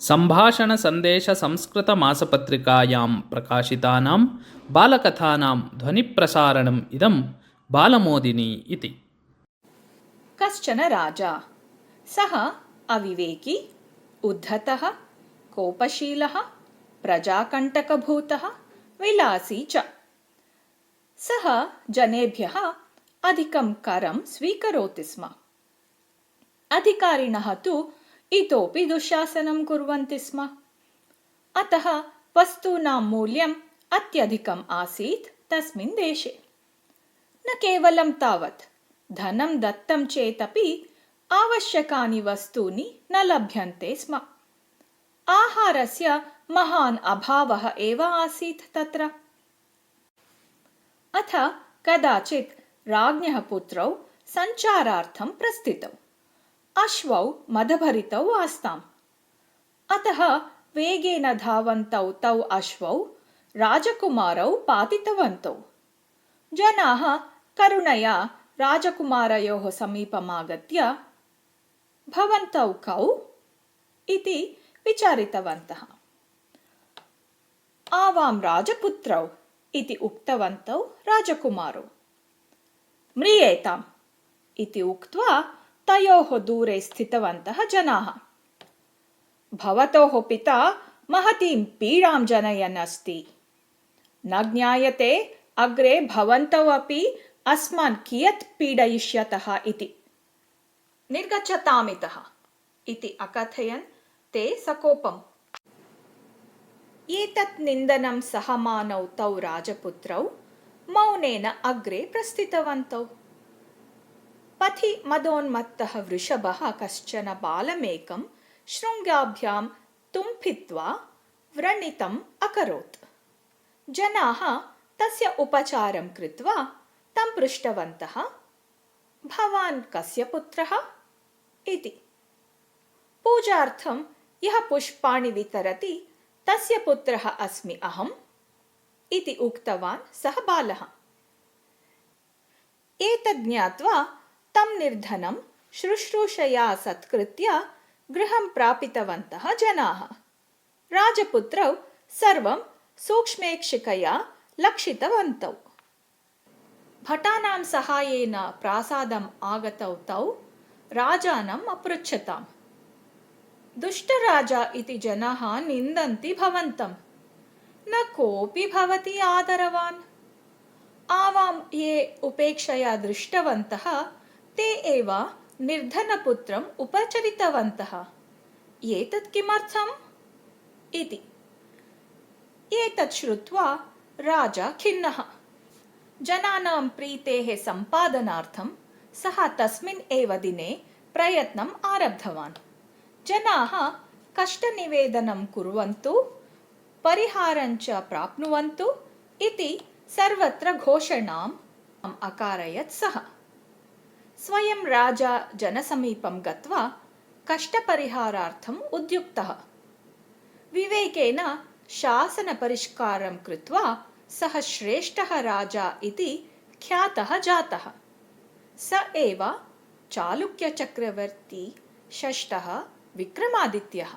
सम्भाषणसन्देशसंस्कृतमासपत्रिकायां प्रकाशितानां बालकथानां ध्वनिप्रसारणम् इदं बालमोदिनी इति। कश्चन राजा, सः अविवेकी, उद्धतः, कोपशीलः, प्रजाकण्टकभूतः, विलासी च। सः जनेभ्यः अधिकं करं स्वीकरोति स्म। अधिकारिणः तु इतोपि दुःशासनं कुर्वन्ति स्म। अतः वस्तूनां मूल्यम् अत्यधिकम् आसीत् तस्मिन् देशे। न केवलं तावत्, धनं दत्तं चेदपि आवश्यकानि वस्तूनि न लभ्यन्ते स्म। आहारस्य महान् अभावः एव आसीत् तत्र। अथ कदाचित् राज्ञः पुत्रौ सञ्चारार्थं प्रस्थितौ। अश्वौ मदभरितौ आस्ताम्। अतः वेगेन धावन्तौ तौ अश्वौ राजकुमारौ पातितवन्तौ। जनाः करुणया राजकुमारयोः समीपमागत्य भवन्तौ कौ इति विचारितवन्तः। आवां राजपुत्रौ इति उक्तवन्तौ राजकुमारौ। म्रियेताम् इति उक्त्वा तयोः दूरे स्थितवन्तः जनाः। भवतोः पिता महतीं पीडां जनयन् अस्ति। न ज्ञायते अग्रे भवन्तौ अपि अस्मान् कियत् पीडयिष्यतः इति। निर्गच्छतामितः इति अकथयन् ते सकोपम्। एतत् निन्दनं सहमानौ तौ राजपुत्रौ मौनेन अग्रे प्रस्थितवन्तौ। पथि मदोन्मत्तः वृषभः कश्चन बालमेकं शृङ्गाभ्यां तुम्फित्वा व्रणितम् अकरोत्। जनाः तस्य उपचारं कृत्वा तं पृष्टवन्तः, भवान् कस्य पुत्रः इति। पूजार्थं यः पुष्पाणि वितरति तस्य पुत्रः अस्मि अहम् इति उक्तवान् सः बालः। एतद् ज्ञात्वा तं निर्धनं शुश्रूषया सत्कृत्य गृहं प्रापितवन्तः जनाः। राजपुत्रौ सर्वं सूक्ष्मेक्षिकया लक्षितवन्तौ। भटानां सहायेन प्रासादम् आगतौ तौ राजानम् अपृच्छताम्। दुष्टराजा इति जनाः निन्दन्ति भवन्तं। न कोऽपि भवती आदरवान्। आवां ये उपेक्षया दृष्टवन्तः ते एव निर्धनपुत्रम् उपचरितवन्तः। एतत् किमर्थम् इति। एतत् श्रुत्वा राजा खिन्नः। जनानां प्रीतेः सम्पादनार्थं सः तस्मिन् एव दिने प्रयत्नम् आरब्धवान्। जनाः कष्टनिवेदनं कुर्वन्तु, परिहारञ्च प्राप्नुवन्तु इति सर्वत्र घोषणाम् अकारयत् सः। स्वयं राजा जनसमीपं गत्वा कष्टपरिहारार्थम् उद्युक्तः। विवेकेन शासनपरिष्कारं कृत्वा सः श्रेष्ठः राजा इति ख्यातः जातः। स एव चालुक्यचक्रवर्ती षष्ठः विक्रमादित्यः।